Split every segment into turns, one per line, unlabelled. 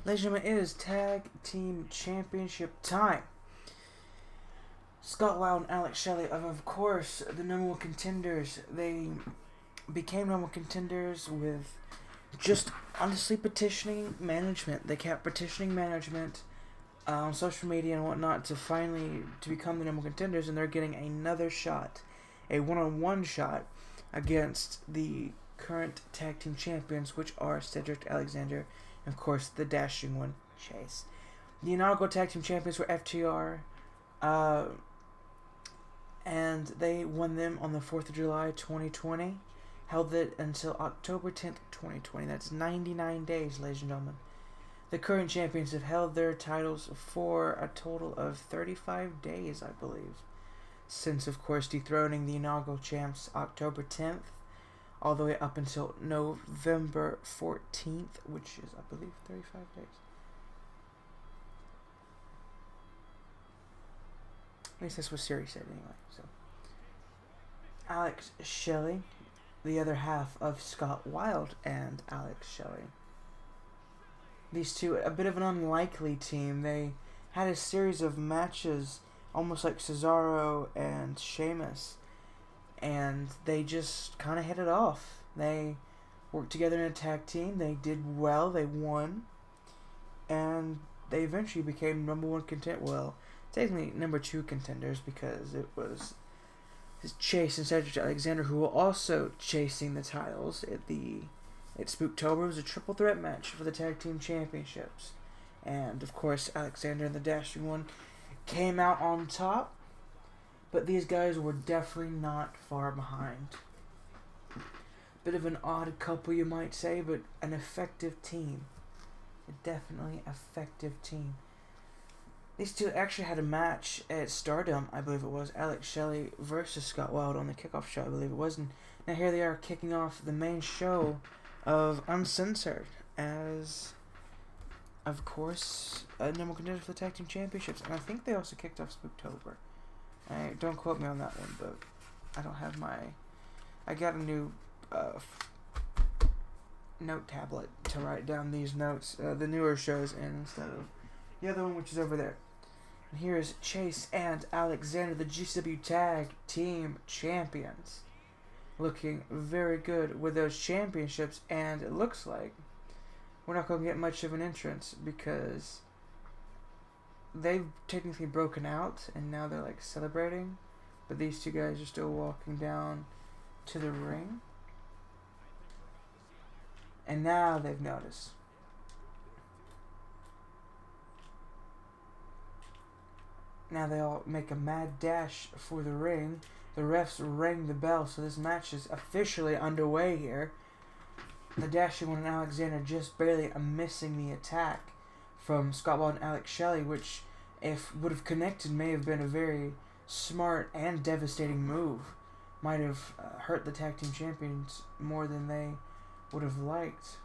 Ladies and gentlemen, it is Tag Team Championship time. Scott Wilde and Alex Shelley of course, the number one contenders. They became number one contenders with just honestly petitioning management. They kept petitioning management on social media and whatnot to become the number one contenders, and they're getting another shot, a one-on-one shot against the current tag team champions, which are Cedric Alexander and, of course, the dashing one, Chase. The inaugural tag team champions were FTR, and they won them on the 4th of July, 2020. Held it until October 10th, 2020. That's 99 days, ladies and gentlemen. The current champions have held their titles for a total of 35 days, I believe. Since, of course, dethroning the inaugural champs October 10th, all the way up until November 14th, which is, I believe, 35 days. At least that's what Siri said anyway. So, Alex Shelley, the other half of Scott Wilde and Alex Shelley. These two, a bit of an unlikely team. They had a series of matches, almost like Cesaro and Sheamus, and they just kind of hit it off. They worked together in a tag team. They did well. They won, and they eventually became number one contender. Well, technically number two contenders, because it was Chase and Cedric Alexander who were also chasing the titles at Spooktober. It was a triple threat match for the tag team championships, and of course Alexander and the Dashing One came out on top. But these guys were definitely not far behind. Bit of an odd couple, you might say, but an effective team. A definitely effective team. These two actually had a match at Stardom, I believe it was. Alex Shelley versus Scott Wilde on the kickoff show, I believe it was. And now here they are kicking off the main show of Uncensored as, of course, a number one contender for the Tag Team Championships. And I think they also kicked off Spooktober. Don't quote me on that one, but I don't have I got a new note tablet to write down these notes, the newer shows in, instead of the other one, which is over there. And here is Chase and Alexander, the GCW Tag Team Champions, looking very good with those championships, and it looks like we're not going to get much of an entrance because they've technically broken out, and now they're like celebrating, but these two guys are still walking down to the ring, and now they've noticed. Now they all make a mad dash for the ring. The refs ring the bell, so this match is officially underway here. The Dashing One and Alexander just barely missing the attack from Scott Wilde and Alex Shelley, which, if would have connected, may have been a very smart and devastating move. Might have hurt the tag team champions more than they would have liked.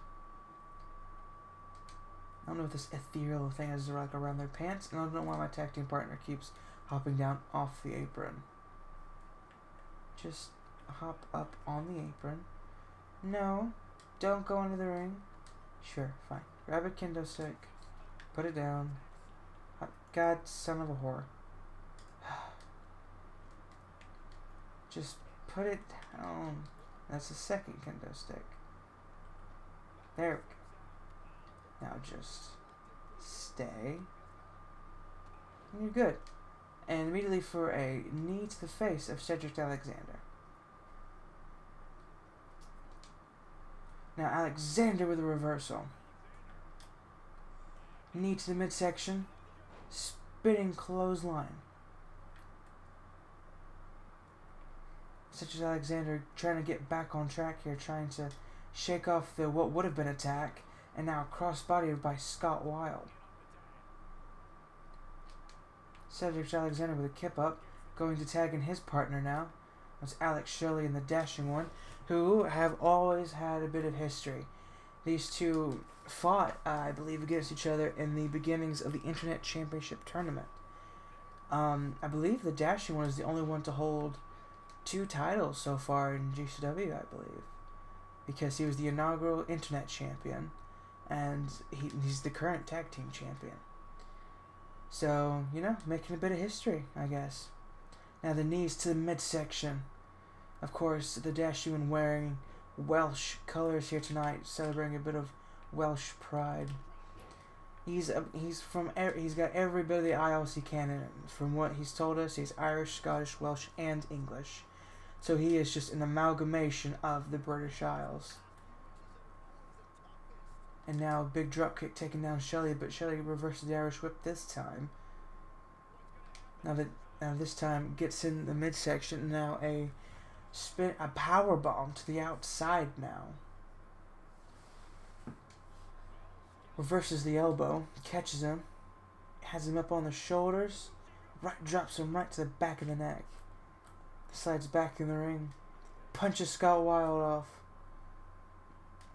I don't know what this ethereal thing is like around their pants, and I don't know why my tag team partner keeps hopping down off the apron. Just hop up on the apron. No, don't go into the ring. Sure, fine. Grab a kendo stick. Put it down. God, son of a whore. Just put it down. That's the second kendo stick. There we go. Now just stay. And you're good. And immediately for a knee to the face of Cedric Alexander. Now Alexander with a reversal. Knee to the midsection. Spinning clothesline. Cedric Alexander trying to get back on track here, trying to shake off the what would have been attack, and now cross-bodied by Scott Wilde. Cedric Alexander with a kip-up, going to tag in his partner now. That's Alex Shelley and the Dashing One, who have always had a bit of history. These two fought, I believe, against each other in the beginnings of the Internet Championship Tournament. I believe the Dashing One is the only one to hold 2 titles so far in GCW, I believe, because he was the inaugural Internet Champion, and he's the current tag team champion. So, you know, making a bit of history, I guess. Now the knees to the midsection. Of course, the Dashwoman wearing Welsh colors here tonight, celebrating a bit of Welsh pride. He's got every bit of the Isles he can in it. From what he's told us, he's Irish, Scottish, Welsh, and English. So he is just an amalgamation of the British Isles. And now a big dropkick taking down Shelley, but Shelley reverses the Irish whip this time. Now this time gets in the midsection. Now a power bomb to the outside now. Reverses the elbow, catches him, has him up on the shoulders, drops him right to the back of the neck. Slides back in the ring, punches Scott Wilde off.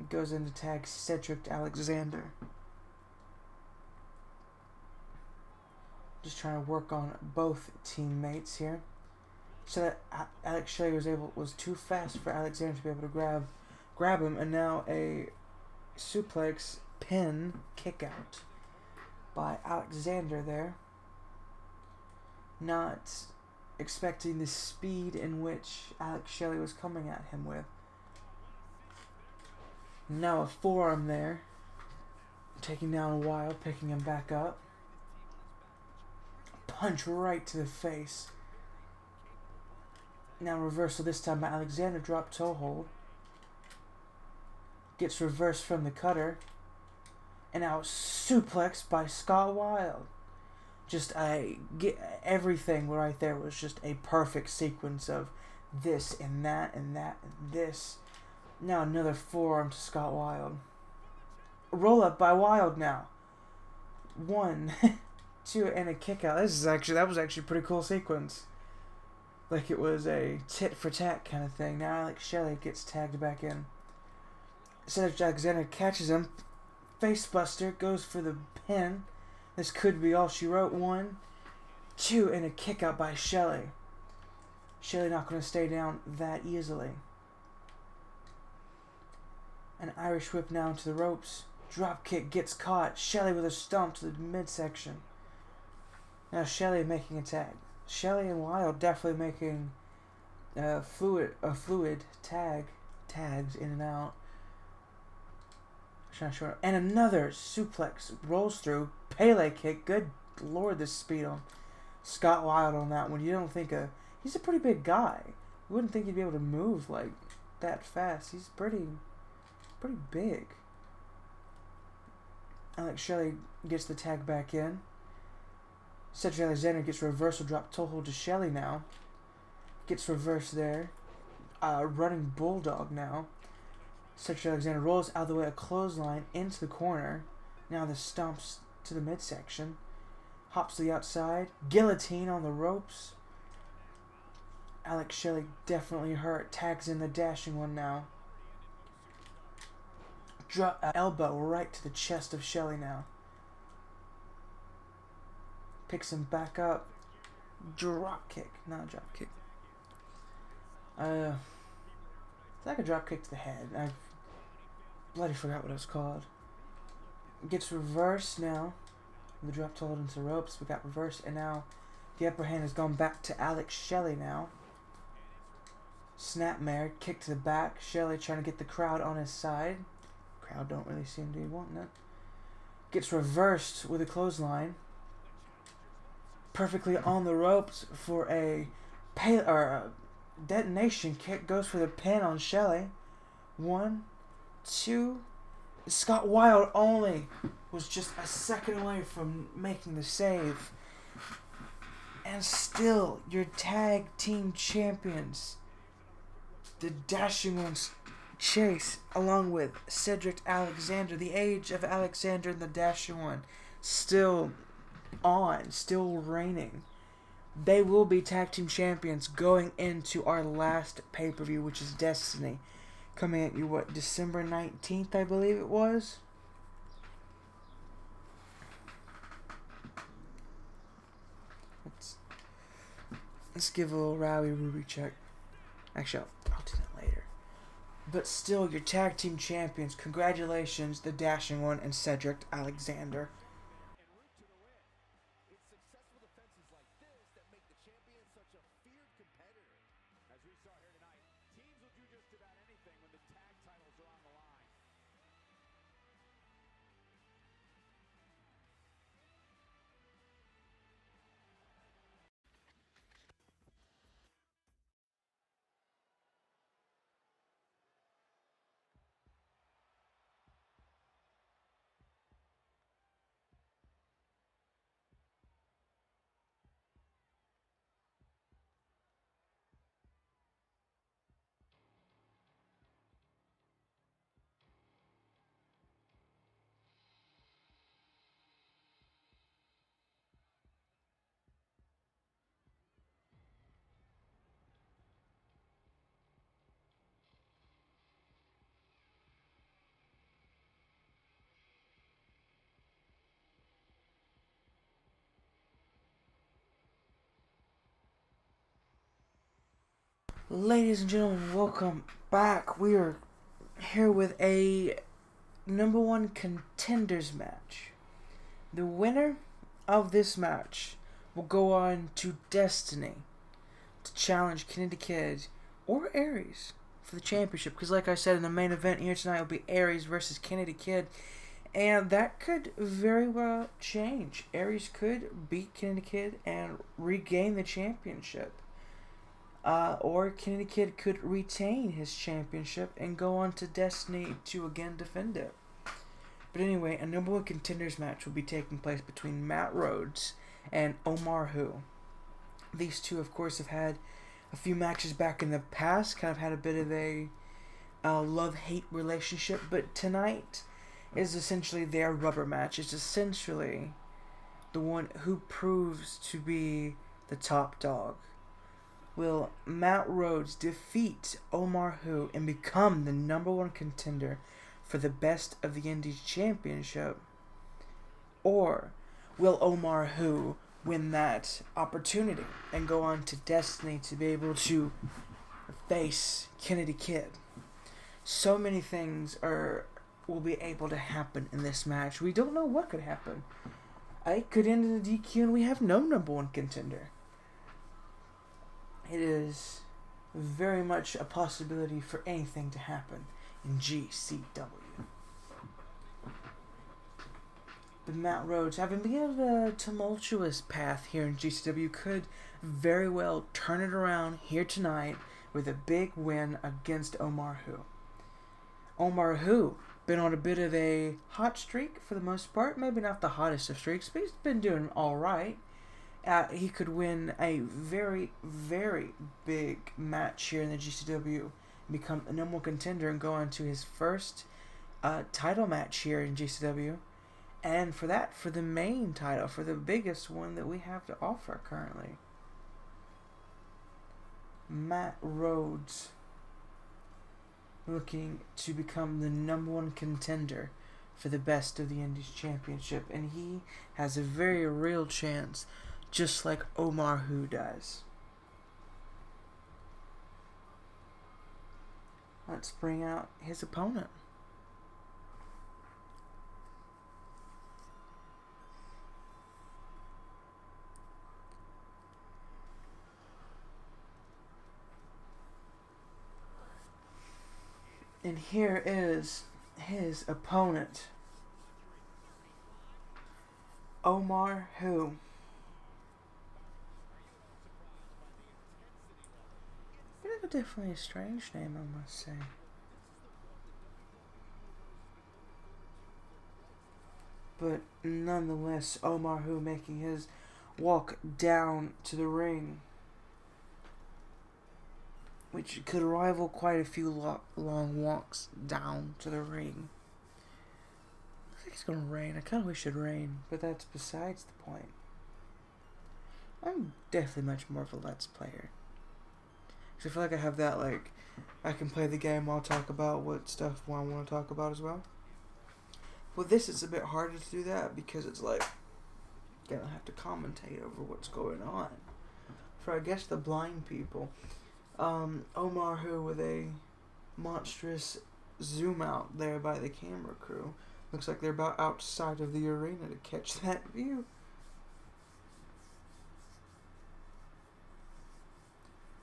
Goes in to tag Cedric Alexander. Just trying to work on both teammates here. So that Alex Shelley was too fast for Alexander to be able to grab him, and now a suplex pin kick out by Alexander there. Not expecting the speed in which Alex Shelley was coming at him with. Now a forearm there. Taking down Wilde, picking him back up. Punch right to the face. Now reversal this time by Alexander, drop toe hold. Gets reversed from the cutter. And now suplex by Scott Wilde. Just everything right there was just a perfect sequence of this and that and that and this. Now another forearm to Scott Wilde. Roll up by Wilde now. 1, 2, and a kick out. That was actually a pretty cool sequence. Like it was a tit for tat kind of thing. Now Alex Shelley gets tagged back in. Cedric Alexander catches him. Facebuster goes for the pin. This could be all she wrote. 1, 2, and a kick out by Shelley. Shelley not going to stay down that easily. An Irish whip now into the ropes. Drop kick gets caught. Shelley with a stomp to the midsection. Now Shelley making a tag. Shelley and Wilde definitely making fluid tags in and out. And another suplex rolls through. Pele kick. Good lord, this speed on Scott Wilde on that one. You don't think he's a pretty big guy. You wouldn't think he'd be able to move like that fast. He's pretty big. Alex Shelley gets the tag back in. Cedric Alexander gets reversal drop toe hold to Shelley now. Gets reversed there. Running bulldog now. Cedric Alexander rolls out of the way, a clothesline into the corner. Now the stomps to the midsection. Hops to the outside. Guillotine on the ropes. Alex Shelley definitely hurt. Tags in the dashing one now. Drop elbow right to the chest of Shelley now. Picks him back up. Drop kick. Not a drop kick. It's like a drop kick to the head. I bloody forgot what it was called. Gets reversed now. The drop toe hold into the ropes. We got reversed, and now the upper hand has gone back to Alex Shelley now. Snapmare, kick to the back. Shelley trying to get the crowd on his side. Crowd don't really seem to be wanting it. Gets reversed with a clothesline. Perfectly on the ropes for a detonation kick. Goes for the pin on Shelley. 1, 2. Scott Wilde only was just a second away from making the save. And still, your tag team champions, the Dashing Ones, Chase, along with Cedric Alexander, the age of Alexander and the Dashing One, still on, still reigning. They will be tag team champions going into our last pay-per-view, which is Destiny. Coming at you, December 19th, I believe it was? Let's give a little Rowdy Ruby check. Actually, I'll do that later. But still, your tag team champions. Congratulations, the Dashing One and Cedric Alexander. Ladies and gentlemen, welcome back. We are here with a #1 contenders match. The winner of this match will go on to Destiny to challenge Kennedy Kid or Aries for the championship. Because like I said, in the main event here tonight will be Aries versus Kennedy Kid. And that could very well change. Aries could beat Kennedy Kid and regain the championship. Or Kennedy Kid could retain his championship and go on to Destiny to again defend it. But anyway, a #1 contenders match will be taking place between Matt Rhodes and Omar Who. These two, of course, have had a few matches back in the past, kind of had a bit of a love-hate relationship, but tonight is essentially their rubber match. It's essentially the one who proves to be the top dog. Will Matt Rhodes defeat Omar Who and become the #1 contender for the Best of the Indies Championship? Or will Omar Who win that opportunity and go on to Destiny to be able to face Kennedy Kid? So many things will be able to happen in this match. We don't know what could happen. It could end in a DQ and we have no #1 contender. It is very much a possibility for anything to happen in GCW. But Matt Rhodes, having begun a tumultuous path here in GCW, could very well turn it around here tonight with a big win against Omar Who. Omar Who been on a bit of a hot streak for the most part. Maybe not the hottest of streaks, but he's been doing all right. He could win a very, very big match here in the GCW, become a #1 contender, and go on to his first title match here in GCW. And for the main title, for the biggest one that we have to offer currently. Matt Rhodes looking to become the #1 contender for the Best of the Indies Championship. And he has a very real chance, just like Omar Who does. Let's bring out his opponent. And here is his opponent, Omar Who. Definitely a strange name, I must say. But nonetheless, Omar Who making his walk down to the ring, which could rival quite a few long walks down to the ring. Looks like it's gonna rain. I kind of wish it rained, but that's besides the point. I'm definitely much more of a Let's Player. I feel like I have that, like, I can play the game while I talk about what stuff I want to talk about as well. With this, it's a bit harder to do that because it's like, you don't have to commentate over what's going on. For, I guess, the blind people, Omar Who with a monstrous zoom out there by the camera crew. Looks like they're about outside of the arena to catch that view.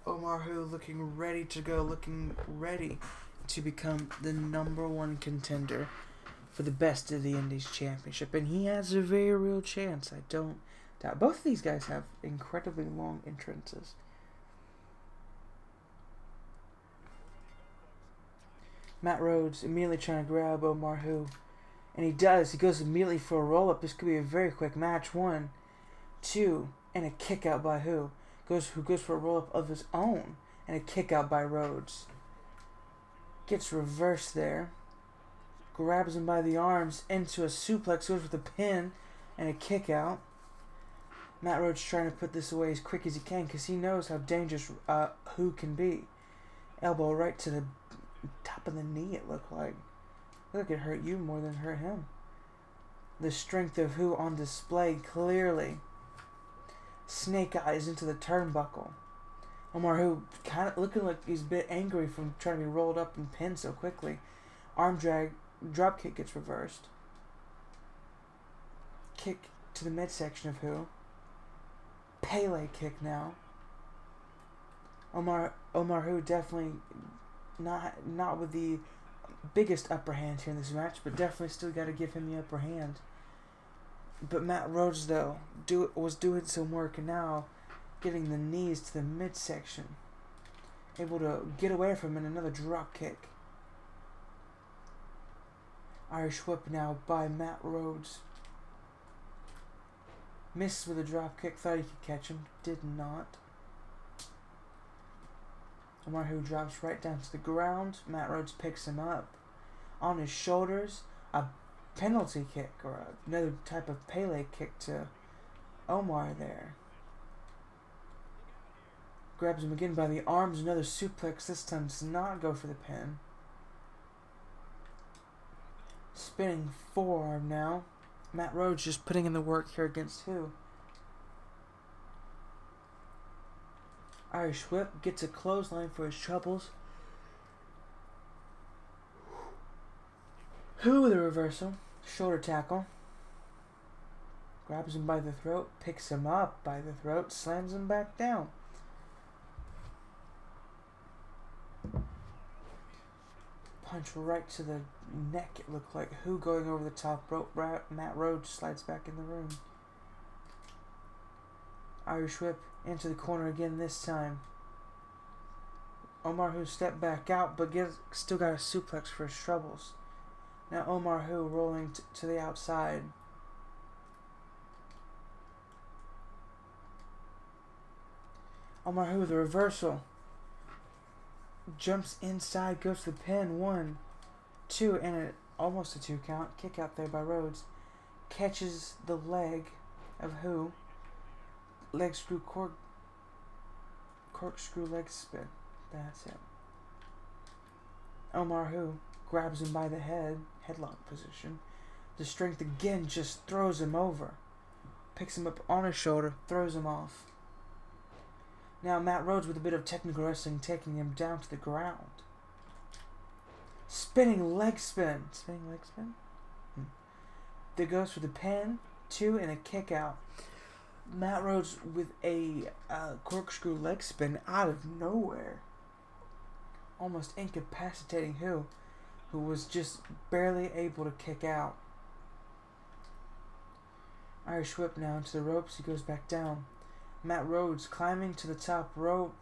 Omar Hu looking ready to go, looking ready to become the #1 contender for the Best of the Indies Championship. And he has a very real chance, I don't doubt. Both of these guys have incredibly long entrances. Matt Rhodes immediately trying to grab Omar Hu. And he does. He goes immediately for a roll-up. This could be a very quick match. 1, 2, and a kick out by Hu. Who goes for a roll-up of his own. And a kick out by Rhodes. Gets reversed there. Grabs him by the arms into a suplex. Goes with a pin and a kick out. Matt Rhodes trying to put this away as quick as he can because he knows how dangerous Hu can be. Elbow right to the top of the knee, it looked like. Look, it hurt you more than it hurt him. The strength of Hu on display clearly. Snake eyes into the turnbuckle. Omar Hu kind of looking like he's a bit angry from trying to be rolled up and pinned so quickly. Arm drag, drop kick gets reversed. Kick to the midsection of Hu. Pele kick now. Omar Hu definitely not with the biggest upper hand here in this match, but definitely still got to give him the upper hand. But Matt Rhodes though was doing some work, and now getting the knees to the midsection, able to get away from it. Another drop kick. Irish whip now by Matt Rhodes. Missed with a drop kick, thought he could catch him, did not. Omar Hu drops right down to the ground. Matt Rhodes picks him up. On his shoulders, a penalty kick, or another type of Pele kick to Omar there. Grabs him again by the arms, another suplex. This time does not go for the pin. Spinning forearm now. Matt Rhodes just putting in the work here against Hu. Irish whip, gets a clothesline for his troubles. Hu with a reversal. Shoulder tackle. Grabs him by the throat, picks him up by the throat, slams him back down. Punch right to the neck, it looked like. Hu going over the top rope. Matt Rhodes slides back in the room. Irish whip into the corner again this time. Omar Hu stepped back out, but still got a suplex for his troubles. Now Omar Hu rolling to the outside. Omar Hu with a reversal. Jumps inside, goes to the pin. 1, 2, and almost a 2 count. Kick out there by Rhodes. Catches the leg of Hu. Leg screw, corkscrew leg spin. That's it. Omar Hu grabs him by the head. Headlock position. The strength again just throws him over. Picks him up on his shoulder. Throws him off. Now Matt Rhodes with a bit of technical wrestling, taking him down to the ground. Spinning leg spin. Spinning leg spin? There goes for the pin. 2 and a kick out. Matt Rhodes with a corkscrew leg spin out of nowhere. Almost incapacitating Hu was just barely able to kick out. Irish whip now into the ropes. He goes back down. Matt Rhodes climbing to the top rope.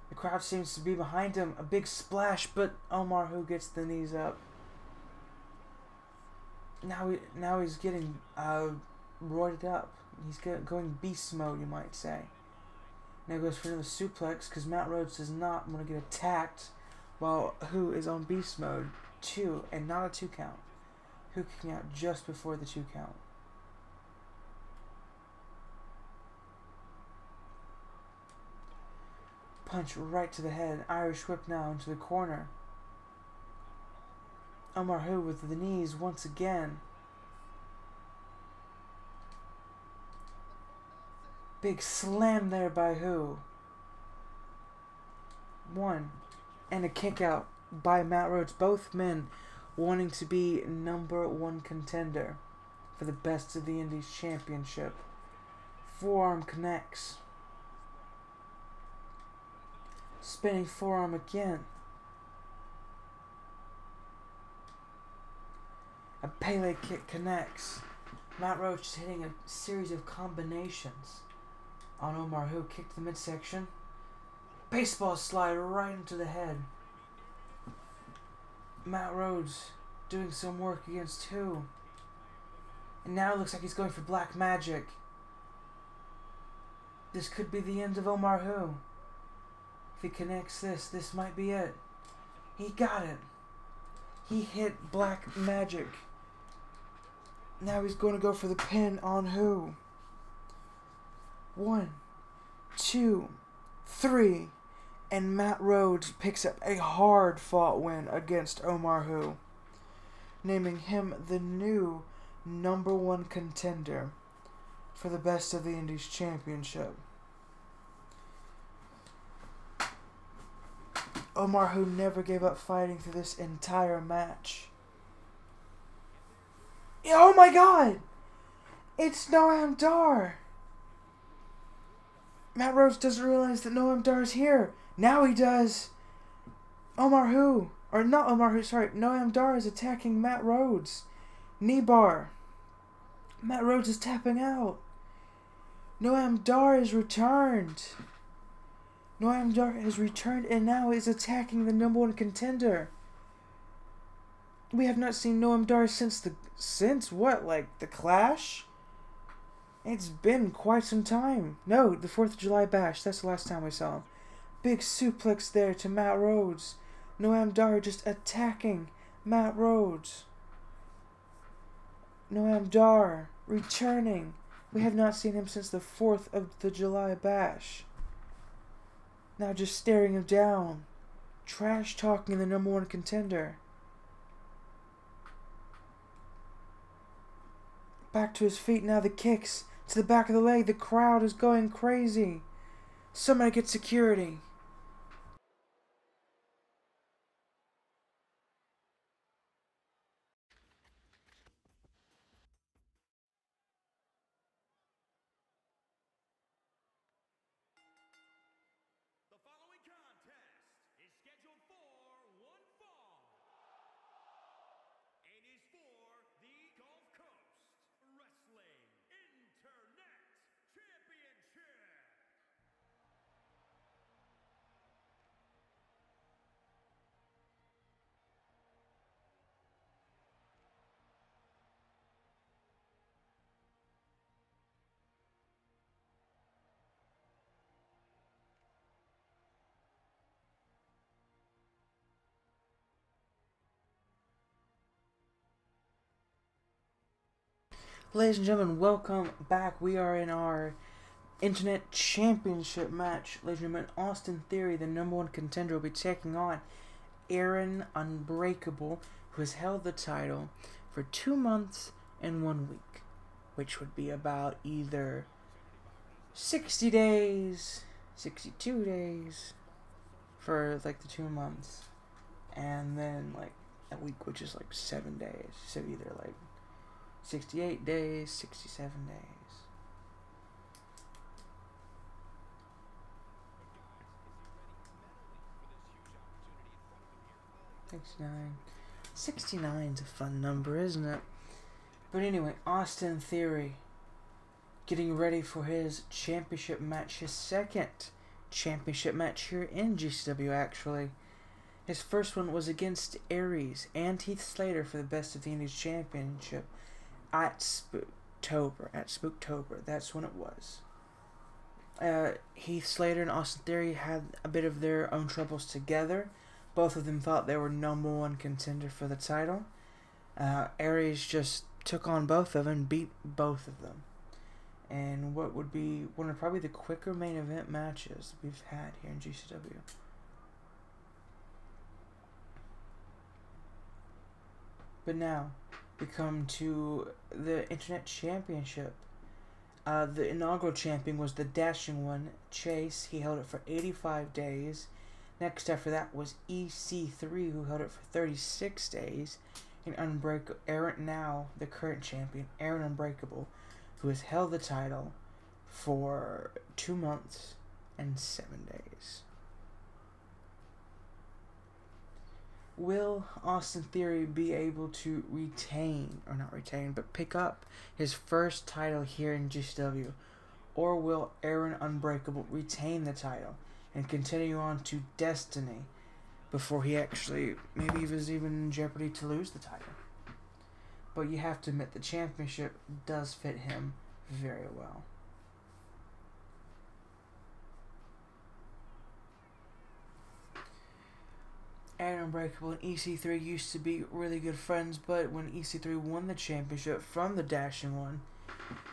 The crowd seems to be behind him. A big splash, but Omar Hu gets the knees up. Now he's getting roided up. He's going beast mode, you might say. Now goes for another suplex because Matt Rhodes does not want to get attacked while Hu is on beast mode. 2 and not a 2 count. Hu kicking out just before the 2 count. Punch right to the head. Irish whip now into the corner. Omar Hu with the knees once again. Big slam there by Hu. 1 and a kick out by Matt Rhodes. Both men wanting to be #1 contender for the Best of the Indies Championship. Forearm connects. Spinning forearm again. A Pele kick connects. Matt Rhodes hitting a series of combinations on Omar, who kicked the midsection. Baseball slide right into the head. Matt Rhodes doing some work against who? And now it looks like he's going for Black Magic. This could be the end of Omar Who. If he connects this, this might be it. He got it. He hit Black Magic. Now he's going to go for the pin on Who. 1, 2, 3. And Matt Rhodes picks up a hard-fought win against Omar Who, naming him the new #1 contender for the Best of the Indies Championship. Omar Who never gave up fighting through this entire match. Oh my god! It's Noam Dar! Matt Rhodes doesn't realize that Noam Dar is here. Now he does. Omar Who, or not Omar Who, sorry, Noam Dar is attacking Matt Rhodes. Knee bar. Matt Rhodes is tapping out. Noam Dar is returned. Noam Dar has returned and now is attacking the #1 contender. We have not seen Noam Dar since what, like the Clash? It's been quite some time. No, the 4th of July Bash. That's the last time we saw him. Big suplex there to Matt Rhodes. Noam Dar just attacking Matt Rhodes. Noam Dar returning. We have not seen him since the 4th of the July Bash. Now just staring him down. Trash talking the #1 contender. Back to his feet now, the kicks to the back of the leg. The crowd is going crazy. Somebody get security.
The following contest is scheduled for one fall and is for the Gulf Coast Wrestling Internet Championship.
Ladies and gentlemen, welcome back. We are in our Internet Championship match. Ladies and gentlemen, Austin Theory, the #1 contender, will be taking on Aaron Unbreakable, who has held the title for 2 months and 1 week, which would be about either 60 days, 62 days for like the 2 months, and then like a week, which is like 7 days. So either like 68 days, 67 days. $69. 69's a fun number, isn't it? But anyway, Austin Theory getting ready for his championship match, his second championship match here in GCW actually. His first one was against Aries and Heath Slater for the Best of the Indies Championship at Spooktober. That's when it was. Heath Slater and Austin Theory had a bit of their own troubles together. Both of them thought they were #1 contender for the title. Aries just took on both of them, beat both of them. And what would be one of probably the quicker main event matches we've had here in GCW. But now, we come to the Internet Championship. The inaugural champion was the dashing one, Chase. He held it for 85 days. Next after that was EC3, who held it for 36 days. And now the current champion, Aaron Unbreakable, who has held the title for 2 months and 7 days. Will Austin Theory be able to pick up his first title here in GCW? Or will Aaron Unbreakable retain the title and continue on to Destiny before he maybe he was even in jeopardy to lose the title? But you have to admit the championship does fit him very well. Aaron Unbreakable and EC3 used to be really good friends, but when EC3 won the championship from the Dashing One,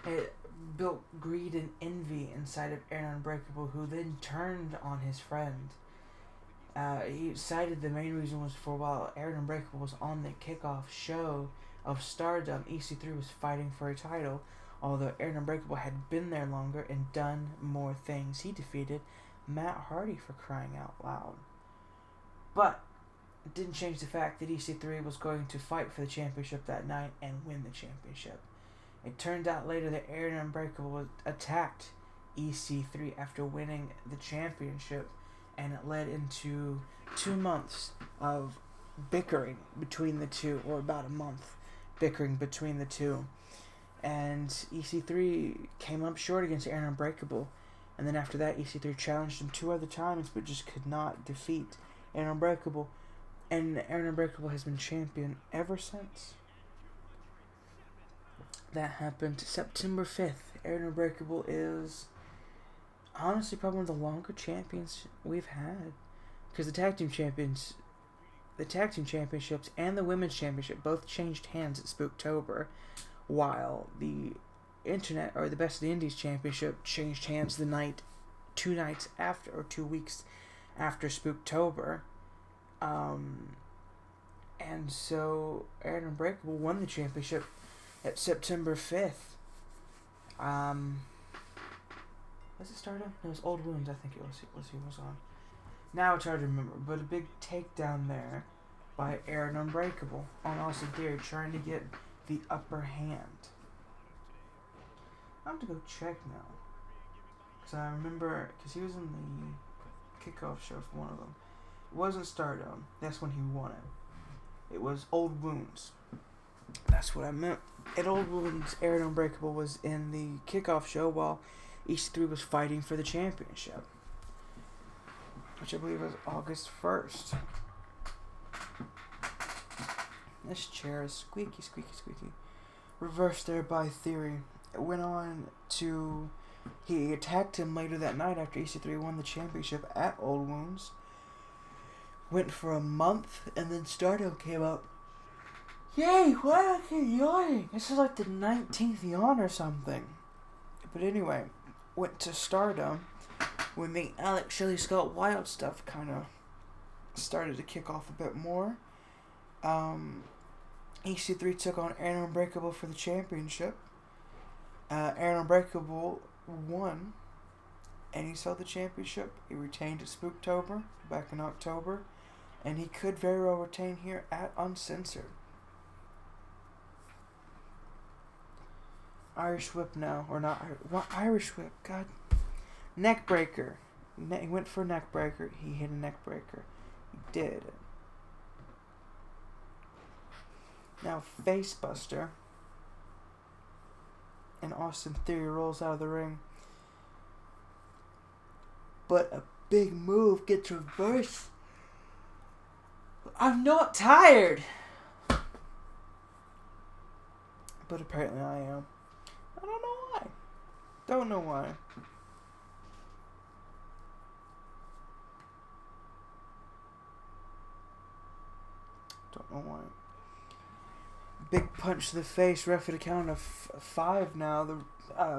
it built greed and envy inside of Aaron Unbreakable, who then turned on his friend. He cited the main reason was for while Aaron Unbreakable was on the kickoff show of Stardom, EC3 was fighting for a title, although Aaron Unbreakable had been there longer and done more things. He defeated Matt Hardy, for crying out loud. But it didn't change the fact that EC3 was going to fight for the championship that night and win the championship. It turned out later that Aaron Unbreakable attacked EC3 after winning the championship, and it led into 2 months of bickering between the two, or about a month bickering between the two. And EC3 came up short against Aaron Unbreakable, and then after that EC3 challenged him 2 other times but just could not defeat Aaron Unbreakable, and Aaron Unbreakable has been champion ever since. That happened September 5th. Aaron Unbreakable is honestly probably one of the longer champions we've had, because the tag team championships and the women's championship both changed hands at Spooktober, while the the Best of the Indies championship changed hands 2 nights after, or 2 weeks after Spooktober. And so Aaron Unbreakable won the championship at September 5th. Was it Stardom? No, it was Old Wounds, I think it was. He was on. Now it's hard to remember, but a big takedown there by Aaron Unbreakable on Austin Theory, trying to get the upper hand. I have to go check now, because I remember, because he was in the kickoff show for one of them. It wasn't Stardom. That's when he won it. It was Old Wounds. That's what I meant. At Old Wounds, Aaron Unbreakable was in the kickoff show while EC3 was fighting for the championship, which I believe was August 1st. This chair is squeaky, squeaky, squeaky. Reversed there by Theory. It went on to... He attacked him later that night after EC3 won the championship at Old Wounds. Went for a month, and then Stardom came up. Yay, why do I keep yawning? This is like the 19th yawn or something. But anyway, went to Stardom when the Alex Shelley Scott Wild stuff kind of started to kick off a bit more. EC3 took on Aaron Unbreakable for the championship. Aaron Unbreakable won, and he held the championship. He retained at Spooktober back in October, and he could very well retain here at Uncensored. Irish Whip now, or not? What Irish Whip? God, neck breaker. He went for a neck breaker. He hit a neck breaker. He did. Now Face Buster. And Austin Theory rolls out of the ring. But a big move gets reversed. I'm not tired. But apparently I am. I don't know why. Don't know why. Don't know why. Big punch to the face. Ref at a count of 5 now.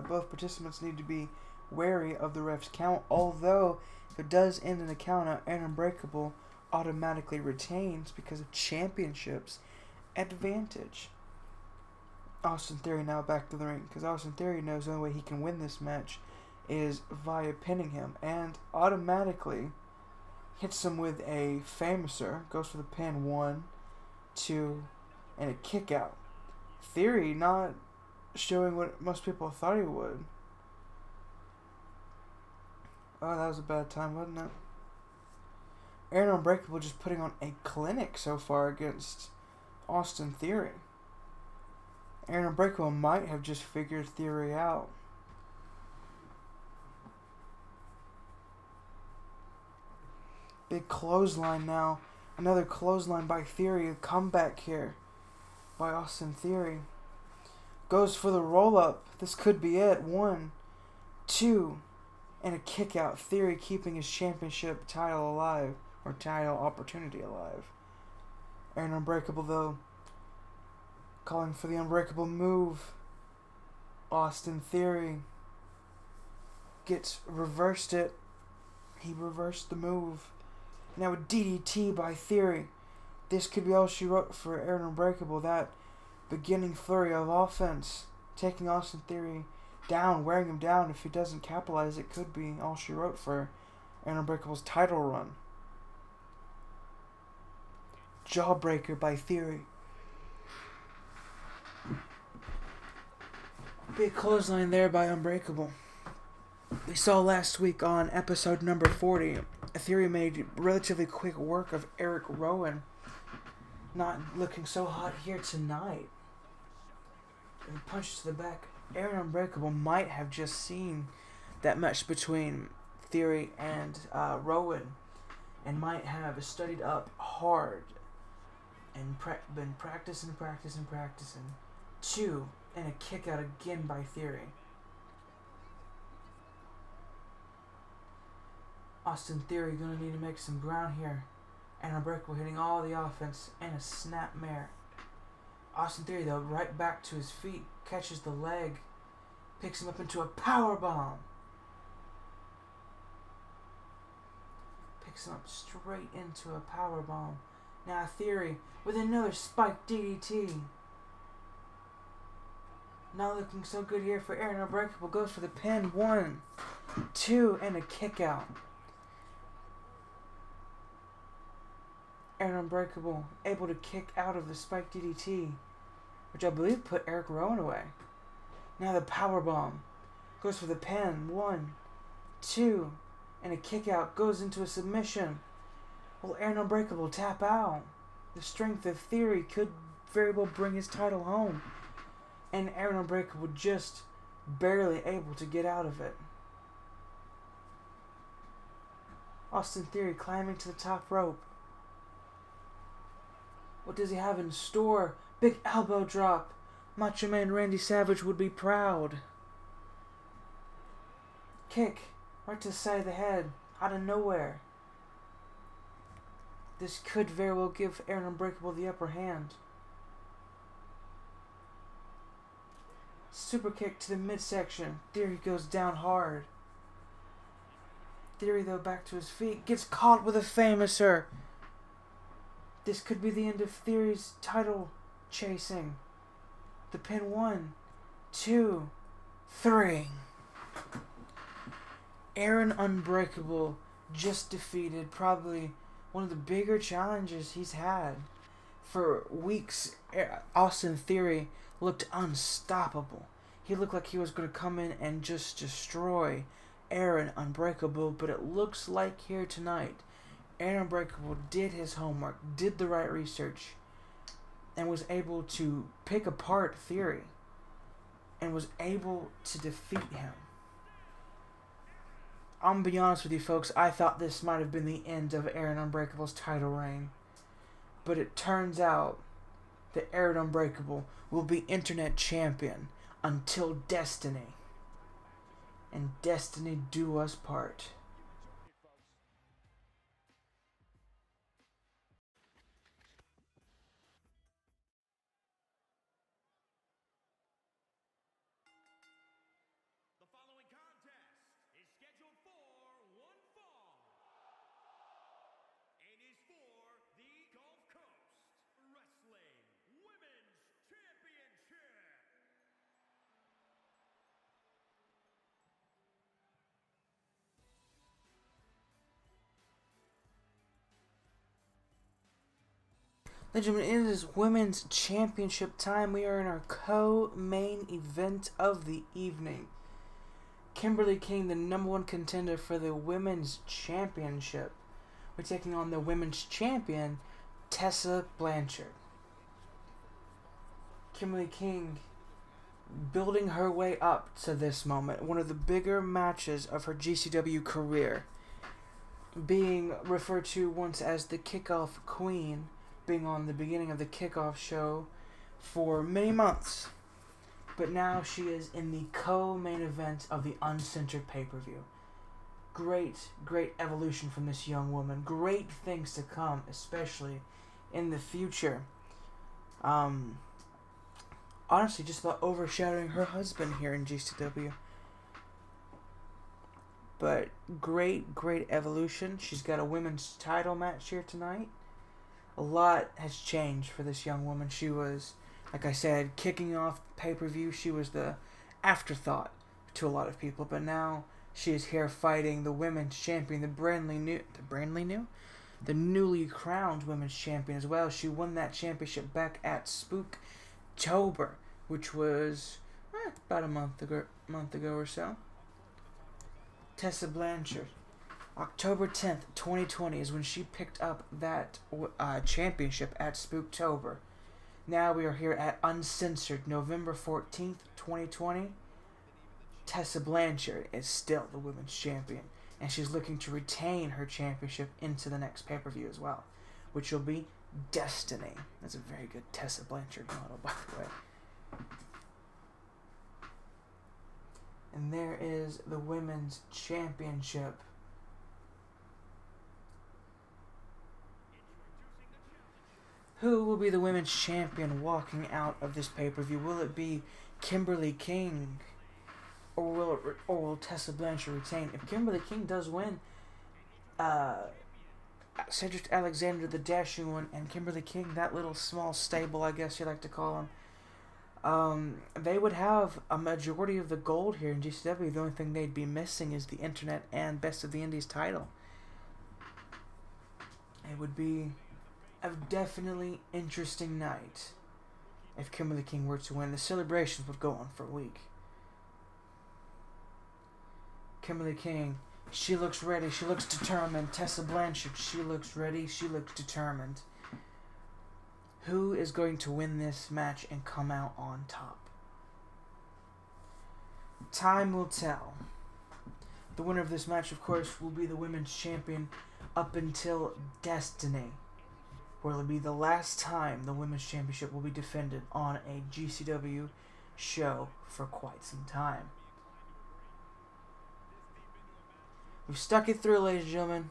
Both participants need to be wary of the ref's count. Although, if it does end in a count out, Aaron Unbreakable automatically retains because of championship's advantage. Austin Theory now back to the ring, because Austin Theory knows the only way he can win this match is via pinning him, and automatically hits him with a famouser, goes for the pin, 1, 2, and a kick out. Theory not showing what most people thought he would. Oh, that was a bad time, wasn't it? Aaron Unbreakable just putting on a clinic so far against Austin Theory. Aaron Unbreakable might have just figured Theory out. Big clothesline now. Another clothesline by Theory. A comeback here by Austin Theory. Goes for the roll-up. This could be it. 1, 2, and a kick out. Theory keeping his championship title alive. Or title opportunity alive. Aaron Unbreakable, though, calling for the unbreakable move. Austin Theory reversed it. He reversed the move. Now a DDT by Theory. This could be all she wrote for Aaron Unbreakable. That beginning flurry of offense, taking Austin Theory down, wearing him down. If he doesn't capitalize, it could be all she wrote for Aaron Unbreakable's title run. Jawbreaker by Theory. Big clothesline there by Unbreakable. We saw last week on episode number 40, Theory made relatively quick work of Eric Rowan. Not looking so hot here tonight. And punches to the back. Aaron Unbreakable might have just seen that match between Theory and Rowan, and might have studied up hard and been practicing. 2, and a kick out again by Theory. Austin Theory gonna need to make some ground here. And Unbreakable hitting all the offense and a snapmare. Austin Theory, though, right back to his feet, catches the leg, picks him up into a power bomb. Picks him up straight into a power bomb. Now Theory with another spiked DDT. Not looking so good here for Aaron Unbreakable. Goes for the pin. 1, 2, and a kick out. Aaron Unbreakable able to kick out of the spiked DDT, which I believe put Eric Rowan away. Now the power bomb goes for the pin. 1, 2, and a kick out. Goes into a submission. Will Aaron Unbreakable tap out? The strength of Theory could very well bring his title home. And Aaron Unbreakable just barely able to get out of it. Austin Theory climbing to the top rope. What does he have in store? Big elbow drop. Macho Man Randy Savage would be proud. Kick right to the side of the head, out of nowhere. This could very well give Aaron Unbreakable the upper hand. Super kick to the midsection. Theory goes down hard. Theory, though, back to his feet. Gets caught with a famouser. This could be the end of Theory's title chasing. The pin. 1, 2, 3. Aaron Unbreakable just defeated probably one of the bigger challenges he's had. For weeks, Austin Theory looked unstoppable. He looked like he was going to come in and just destroy Aaron Unbreakable, but it looks like here tonight, Aaron Unbreakable did his homework, did the right research, and was able to pick apart Theory, and was able to defeat him. I'm going to be honest with you folks, I thought this might have been the end of Aaron Unbreakable's title reign, but it turns out that Aaron Unbreakable will be internet champion until Destiny. And Destiny do us part.
The following contest is scheduled for one fall and is for the Gulf Coast Wrestling Women's Championship.
Ladies and gentlemen, it is Women's Championship time. We are in our co-main event of the evening. Kimberly King, the #1 contender for the Women's Championship. We're taking on the Women's Champion, Tessa Blanchard. Kimberly King building her way up to this moment. One of the bigger matches of her GCW career. Being referred to once as the Kickoff Queen. Being on the beginning of the Kickoff show for many months. But now she is in the co-main event of the Uncensored pay-per-view. Great evolution from this young woman. Great things to come, especially in the future. Honestly, just about overshadowing her husband here in GCW. But great evolution. She's got a women's title match here tonight. A lot has changed for this young woman. She was, like I said, kicking off pay-per-view. She was the afterthought to a lot of people. But now she is here fighting the women's champion, the newly crowned women's champion as well. She won that championship back at Spooktober, which was about a month ago or so. Tessa Blanchard. October 10th, 2020 is when she picked up that championship at Spooktober. Now we are here at Uncensored, November 14th, 2020. Tessa Blanchard is still the women's champion, and she's looking to retain her championship into the next pay-per-view as well, which will be Destiny. That's a very good Tessa Blanchard model, by the way. And there is the women's championship. Who will be the women's champion walking out of this pay-per-view? Will it be Kimberly King? Or will Tessa Blanchard retain? If Kimberly King does win, Cedric Alexander, the Dashing One, and Kimberly King, that little small stable, I guess you like to call them, they would have a majority of the gold here in GCW. The only thing they'd be missing is the Internet and Best of the Indies title. It would be a definitely interesting night if Kimberly King were to win. The celebrations would go on for a week. Kimberly King, she looks ready, she looks determined. Tessa Blanchard, she looks ready, she looks determined. Who is going to win this match and come out on top? Time will tell. The winner of this match, of course, will be the women's champion up until Destiny, where it'll be the last time the women's championship will be defended on a GCW show for quite some time. We've stuck it through, ladies and gentlemen.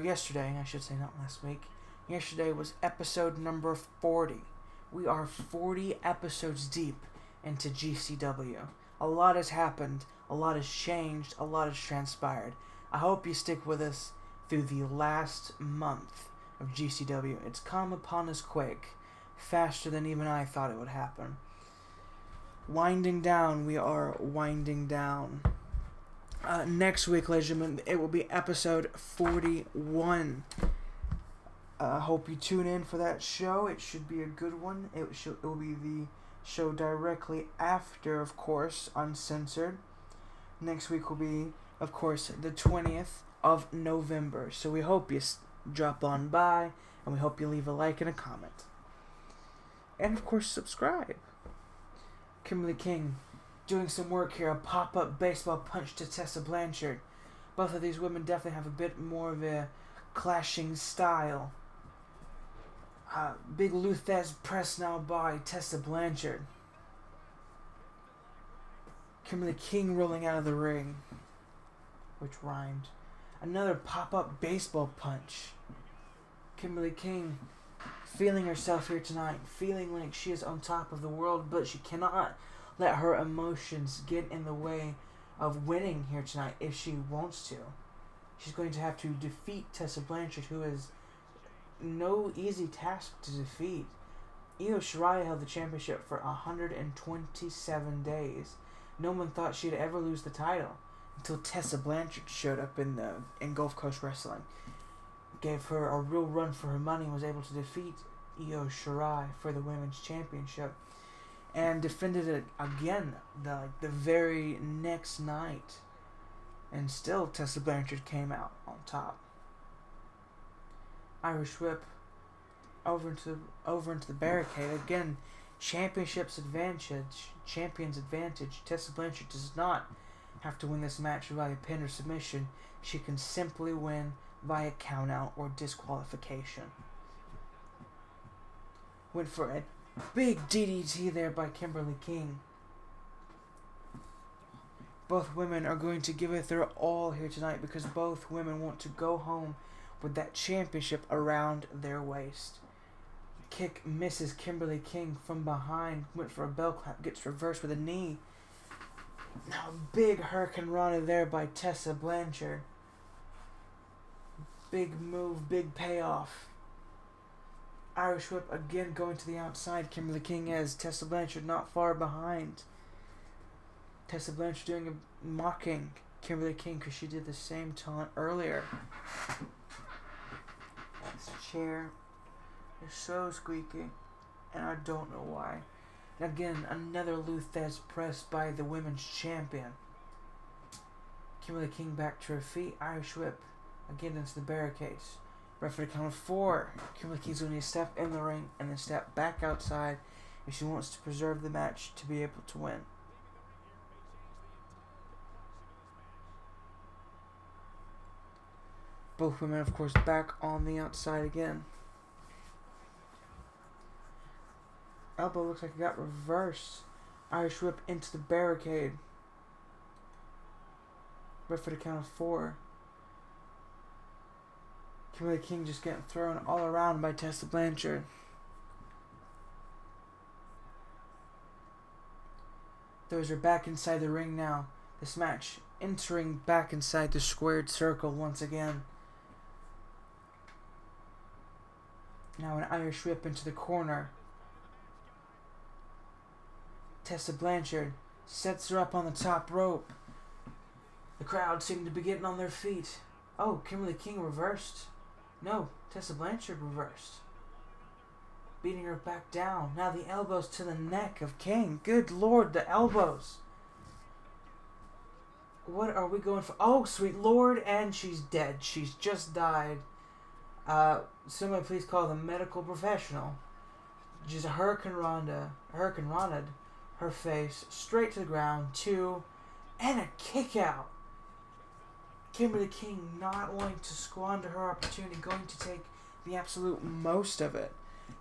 Yesterday, I should say, not last week. Yesterday was episode number 40. We are 40 episodes deep into GCW. A lot has happened, a lot has changed, a lot has transpired. I hope you stick with us through the last month of GCW. It's come upon us quick, faster than even I thought it would happen. Winding down, we are winding down. Next week, ladies and gentlemen, it will be episode 41. Hope you tune in for that show. It should be a good one. It will be the show directly after, of course, Uncensored. Next week will be, of course, the 20th of November. So we hope you drop on by, and we hope you leave a like and a comment. And, of course, subscribe. Kimberly King doing some work here. A pop-up baseball punch to Tessa Blanchard. Both of these women definitely have a bit more of a clashing style. Big Luthez press now by Tessa Blanchard. Kimberly King rolling out of the ring, which rhymed. Another pop-up baseball punch. Kimberly King feeling herself here tonight, feeling like she is on top of the world, but she cannot let her emotions get in the way of winning here tonight if she wants to. She's going to have to defeat Tessa Blanchard, who is no easy task to defeat. Io Shirai held the championship for 127 days. No one thought she'd ever lose the title until Tessa Blanchard showed up in Gulfcoast Wrestling. gave her a real run for her money and was able to defeat Io Shirai for the Women's Championship. And defended it again the very next night. And still Tessa Blanchard came out on top. Irish Whip over into the barricade. Again, champion's advantage. Tessa Blanchard does not have to win this match via pin or submission. She can simply win via countout or disqualification. Went for a big DDT there by Kimberly King. Both women are going to give it their all here tonight because both women want to go home with that championship around their waist. Kick misses Kimberly King from behind. Went for a bell clap. Gets reversed with a knee. Now big Hurricane Rana there by Tessa Blanchard. Big move, big payoff. Irish Whip again going to the outside. Kimberly King as Tessa Blanchard not far behind. Tessa Blanchard doing a mocking Kimberly King because she did the same taunt earlier. This chair is so squeaky, and I don't know why. And again, another Luthez press by the women's champion. Kimberly King back to her feet. Irish Whip again into the barricades. Referee count of 4. Kimberly King's going to step in the ring and then step back outside if she wants to preserve the match to be able to win. Both women, of course, back on the outside again. Elbow looks like it got reversed. Irish Whip into the barricade. Referee count of 4. Kimberly King just getting thrown all around by Tessa Blanchard. Those are back inside the ring now. This match entering back inside the squared circle once again. Now an Irish Whip into the corner. Tessa Blanchard sets her up on the top rope. The crowd seem to be getting on their feet. Oh, Kimberly King reversed. No, Tessa Blanchard reversed. Beating her back down. Now the elbows to the neck of King. Good Lord, the elbows. What are we going for? Oh, sweet Lord, and she's dead. She's just died. Somebody please call the medical professional. Just a Hurricane Rana her face straight to the ground. 2, and a kick out. Kimberly King not wanting to squander her opportunity, going to take the absolute most of it.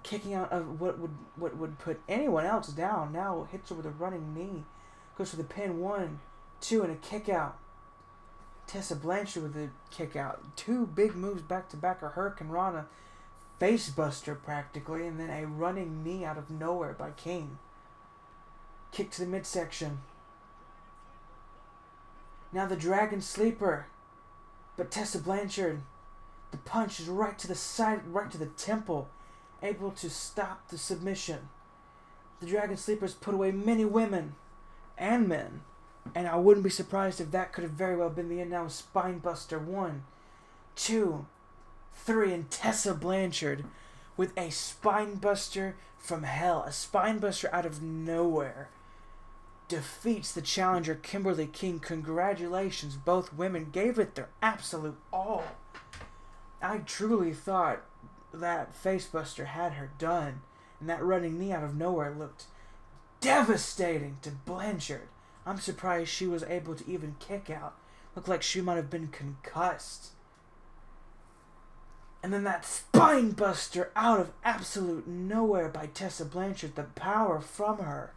Kicking out of what would put anyone else down. Now hits her with a running knee. Goes for the pin. 1, 2, and a kick out. Tessa Blanchard with a kick out. 2 big moves back to back. A Hurricane Rana face buster practically, and then a running knee out of nowhere by King. Kick to the midsection. Now the Dragon Sleeper. But Tessa Blanchard, the punch is right to the side, right to the temple, able to stop the submission. The Dragon Sleeper's put away many women and men, and I wouldn't be surprised if that could have very well been the end. Now Spine Buster. 1, 2, 3, and Tessa Blanchard with a Spine Buster from hell, a Spine Buster out of nowhere. Defeats the challenger Kimberly King. Congratulations, both women gave it their absolute all. I truly thought that facebuster had her done, and that running knee out of nowhere looked devastating to Blanchard. I'm surprised she was able to even kick out. Looked like she might have been concussed. And then that spine buster out of absolute nowhere by Tessa Blanchard, the power from her.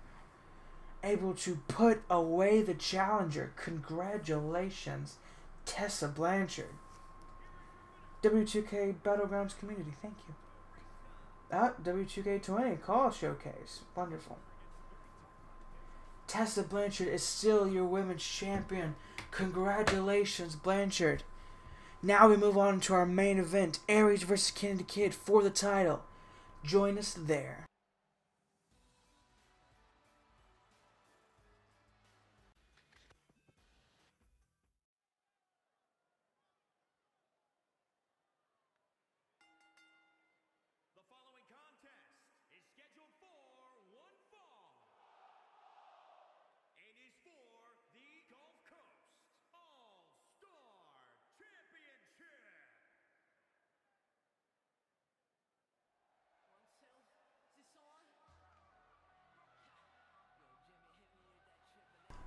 Able to put away the challenger. Congratulations, Tessa Blanchard. W2K Battlegrounds community, thank you. W2K20 call showcase. Wonderful. Tessa Blanchard is still your women's champion. Congratulations, Blanchard. Now we move on to our main event, Aries vs. Kennedy Kid for the title. Join us there.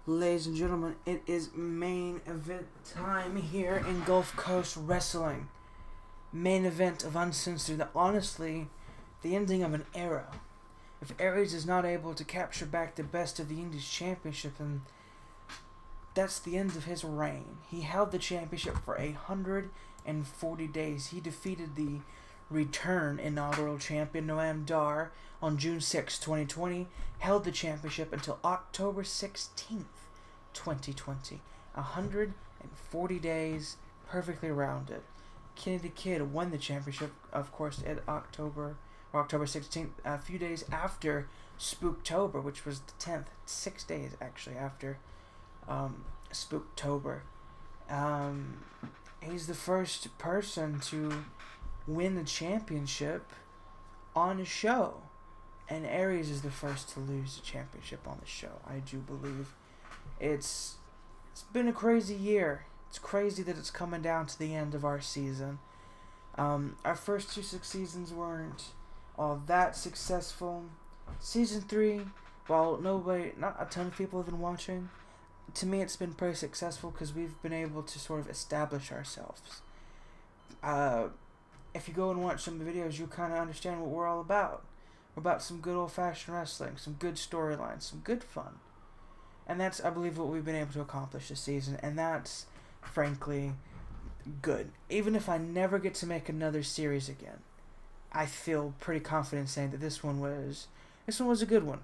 Ladies and gentlemen, it is main event time here in Gulf Coast Wrestling. Main event of Uncensored. Honestly, the ending of an era. If Aries is not able to capture back the best of the Indies Championship, then that's the end of his reign. He held the championship for 140 days. He defeated the return inaugural champion Noam Dar on June 6, 2020, held the championship until October 16th, 2020. 140 days, perfectly rounded. Kenny the Kid won the championship, of course, at October 16th, a few days after Spooktober, which was the 10th, 6 days actually after Spooktober. He's the first person to win the championship on a show, and Aries is the first to lose the championship on the show. I do believe it's been a crazy year. It's crazy that it's coming down to the end of our season. Our first 2 seasons weren't all that successful. Season 3, while not a ton of people have been watching, to me it's been pretty successful because we've been able to sort of establish ourselves. If you go and watch some of the videos, you'll kind of understand what we're all about. We're about some good old-fashioned wrestling, some good storylines, some good fun. And that's, I believe, what we've been able to accomplish this season, and that's, frankly, good. Even if I never get to make another series again, I feel pretty confident saying that this one was a good one.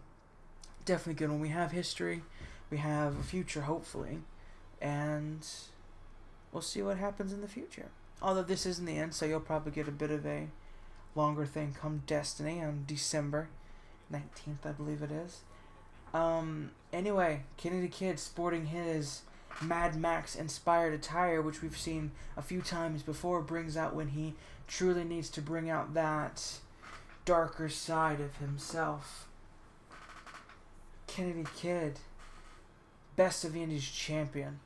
Definitely good one. We have history, we have a future, hopefully, and we'll see what happens in the future. Although this isn't the end, so you'll probably get a bit of a longer thing come Destiny on December 19th, I believe it is. Anyway, Kenny the Kid sporting his Mad Max inspired attire, which we've seen a few times before, brings out when he truly needs to bring out that darker side of himself. Kenny the Kid, best of the Indies champion.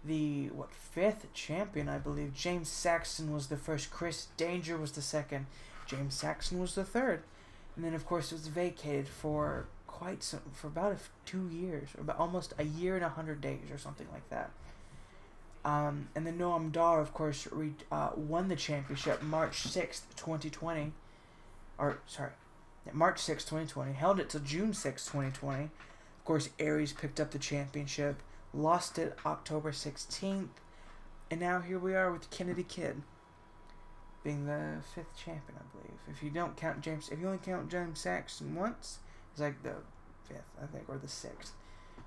The 5th champion, I believe. James Saxton was the first. Chris Danger was the second. James Saxton was the third. And then, of course, it was vacated for about 2 years, or about almost a year and 100 days, or something like that. And then Noam Dar, of course, won the championship March 6th, 2020. March 6th, 2020. Held it till June 6th, 2020. Of course, Aries picked up the championship. Lost it October 16th, and now here we are with Kenny the Kid being the 5th champion, I believe. If you only count James Saxton once, it's like the 5th, I think, or the 6th.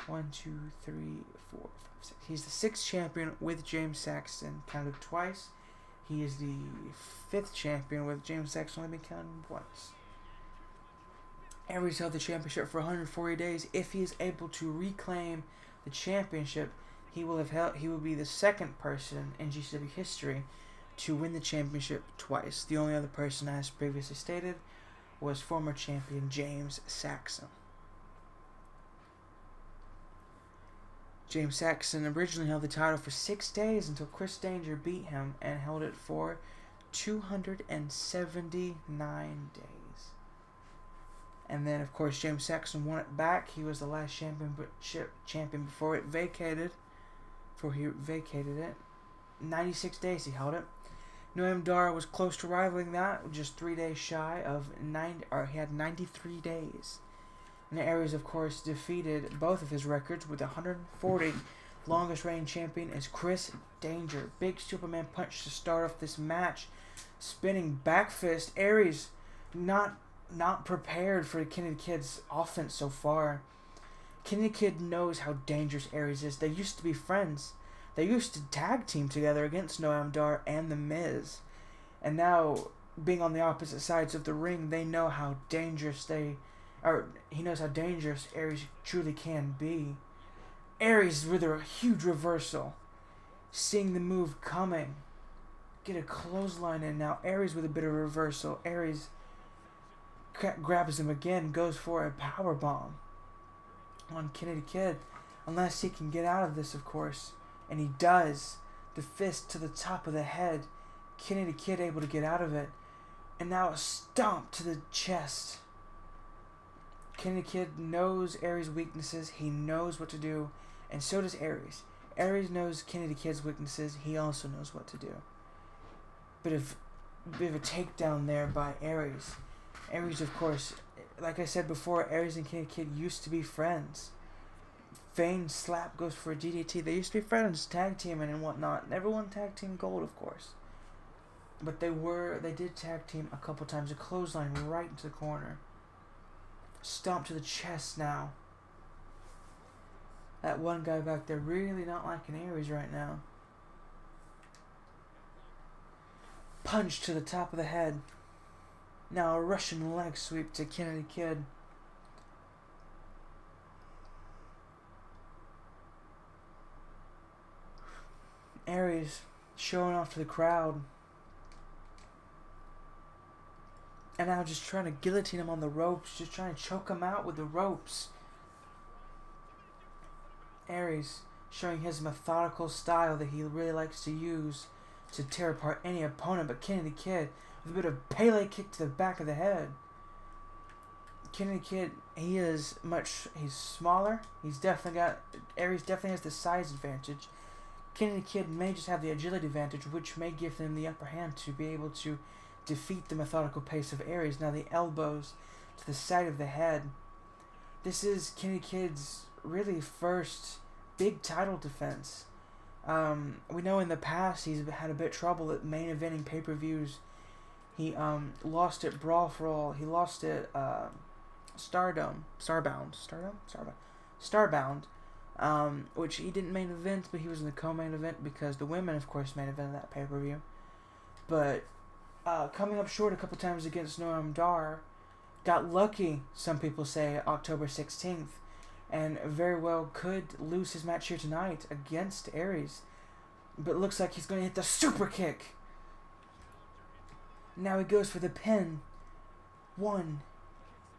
1, 2, 3, 4, 5, 6. He's the 6th champion with James Saxton counted twice. He is the 5th champion with James Saxton only been counted once. Aries held the championship for 140 days. If he is able to reclaim the championship, he will be the second person in GCW history to win the championship twice. The only other person, as previously stated, was former champion James Saxton. James Saxton originally held the title for 6 days until Chris Danger beat him and held it for 279 days. And then, of course, James Saxton won it back. He was the last champion before it vacated. Before he vacated it. 96 days he held it. Noam Dar was close to rivaling that, just 3 days shy of he had 93 days. And the Aries, of course, defeated both of his records with 140. Longest reigning champion is Chris Danger. Big Superman punch to start off this match. Spinning back fist. Aries not prepared for Kenny the Kid's offense so far. Kenny the Kid knows how dangerous Aries is. They used to be friends. They used to tag team together against Noam Dar and The Miz. And now, being on the opposite sides of the ring, they know how dangerous he knows how dangerous Aries truly can be. Aries with a huge reversal. Seeing the move coming. Get a clothesline in now. Aries with a bit of reversal. Aries grabs him again, goes for a power bomb on Kenny the Kid, unless he can get out of this, of course, and he does. The fist to the top of the head. Kenny the Kid able to get out of it, and now a stomp to the chest. Kenny Kid knows Aries' weaknesses. He knows what to do, and so does Aries. Aries knows Kenny Kid's weaknesses. He also knows what to do. Bit of a takedown there by Aries. Aries, of course, like I said before, Aries and Kenny Kid used to be friends. Feigned slap goes for a DDT. They used to be friends, tag teaming and whatnot. Never won tag team gold, of course. But they did tag team a couple times. A clothesline right into the corner. Stomp to the chest now. That one guy back there really not liking Aries right now. Punch to the top of the head. Now a Russian leg sweep to Kennedy Kid. Aries showing off to the crowd. And now just trying to guillotine him on the ropes. Just trying to choke him out with the ropes. Aries showing his methodical style that he really likes to use to tear apart any opponent. But Kennedy Kid with a bit of Pele kick to the back of the head. Kennedy Kid, he's smaller. Aries definitely has the size advantage. Kennedy Kid may just have the agility advantage, which may give them the upper hand to be able to defeat the methodical pace of Aries. Now the elbows to the side of the head. This is Kennedy Kid's really first big title defense. We know in the past he's had a bit of trouble at main eventing pay-per-views. He lost at Brawl for All. He lost at Starbound, which he didn't main event, but he was in the co-main event because the women, of course, main evented that pay-per-view. But coming up short a couple times against Noam Dar, got lucky, some people say, October 16th, and very well could lose his match here tonight against Aries. But it looks like he's going to hit the super kick. Now he goes for the pin. 1,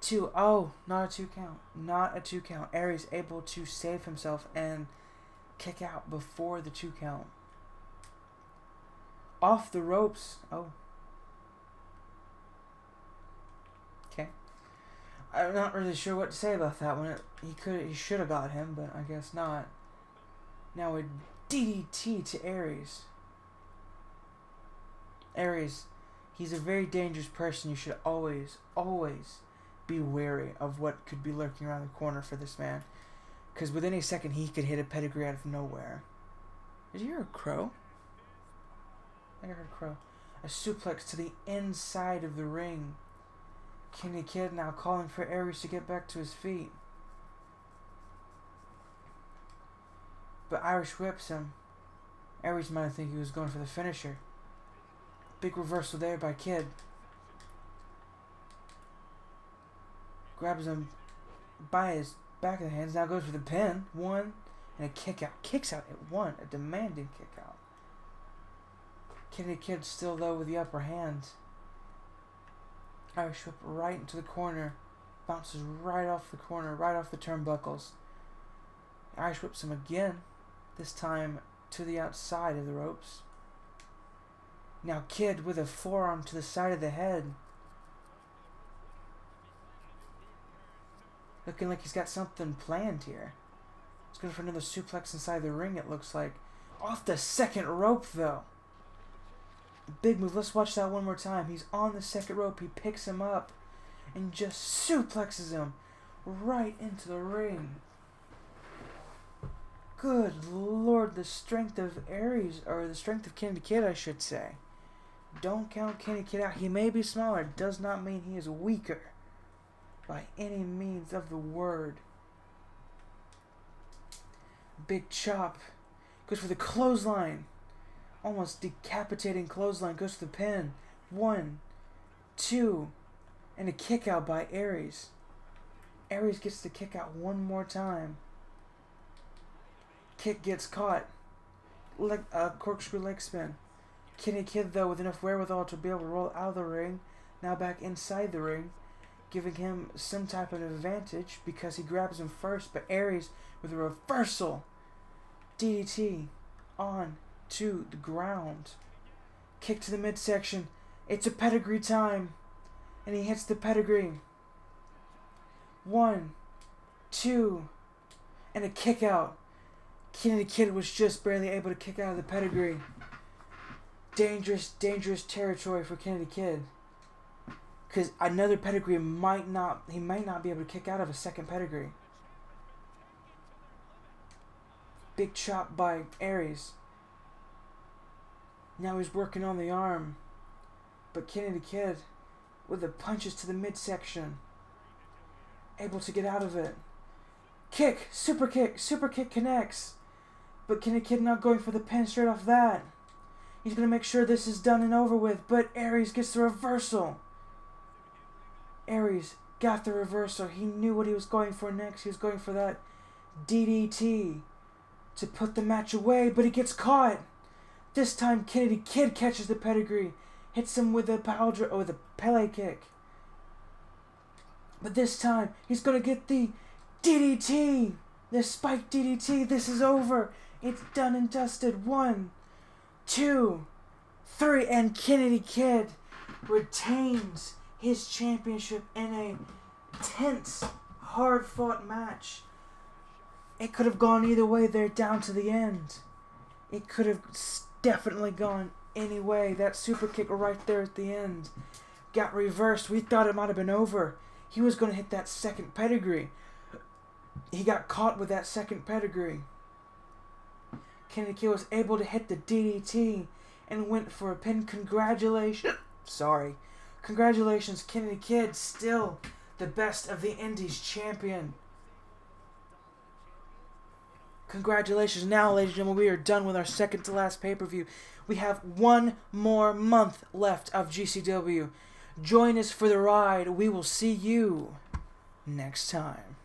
2. Oh, not a 2 count. Not a 2 count. Aries able to save himself and kick out before the 2 count. Off the ropes. Oh. Okay. I'm not really sure what to say about that one. He should have got him, but I guess not. Now a DDT to Aries. Aries, he's a very dangerous person. You should always be wary of what could be lurking around the corner for this man. Because with any second, he could hit a pedigree out of nowhere. Did you hear a crow? I heard a crow. A suplex to the inside of the ring. Kenny Kid now calling for Aries to get back to his feet. But Irish whips him. Aries might think he was going for the finisher. Big reversal there by Kid. Grabs him by his back of the hands. Now goes for the pin. 1 and a kick out. Kicks out at 1. A demanding kick out. Kenny Kid still though with the upper hand. Irish whip right into the corner. Bounces right off the corner. Right off the turnbuckles. Irish whips him again. This time to the outside of the ropes. Now Kid with a forearm to the side of the head. Looking like he's got something planned here. He's going for another suplex inside the ring, it looks like. Off the second rope, though. Big move. Let's watch that one more time. He's on the second rope. He picks him up and just suplexes him right into the ring. Good Lord, the strength of Aries, or the strength of Kenny Kid, I should say. Don't count Kenny Kid out. He may be smaller. Does not mean he is weaker by any means of the word. Big chop. Goes for the clothesline. Almost decapitating clothesline. Goes for the pin. 1, 2. And a kick out by Aries. Aries gets the kick out one more time. Kick gets caught. Corkscrew leg spin. Kenny Kid, though, with enough wherewithal to be able to roll out of the ring. Now back inside the ring. Giving him some type of advantage because he grabs him first. But Aries with a reversal. DDT on to the ground. Kick to the midsection. It's a pedigree time. And he hits the pedigree. 1, 2, and a kick out. Kennedy Kid was just barely able to kick out of the pedigree. Dangerous, dangerous territory for Kennedy Kid. Because another pedigree might not be able to kick out of a second pedigree. Big chop by Aries. Now he's working on the arm. But Kennedy Kid, with the punches to the midsection, able to get out of it. Kick! Super kick connects. But Kennedy Kid not going for the pin straight off that. He's going to make sure this is done and over with, but Aries gets the reversal. Aries got the reversal. He knew what he was going for next. He was going for that DDT to put the match away, but he gets caught. This time Kennedy Kid catches the pedigree, hits him with a the Pele kick. But this time he's going to get the DDT, the spike DDT. This is over. It's done and dusted. 1, 2, 3, and Kennedy Kid retains his championship in a tense, hard-fought match. It could have gone either way there down to the end. It could have definitely gone any way. That super kick right there at the end got reversed. We thought it might have been over. He was going to hit that second pedigree. He got caught with that second pedigree. Kennedy Kid was able to hit the DDT and went for a pin. Congratulations, Kennedy Kid, still the best of the Indies champion. Congratulations. Now, ladies and gentlemen, we are done with our second to last pay-per-view. We have one more month left of GCW. Join us for the ride. We will see you next time.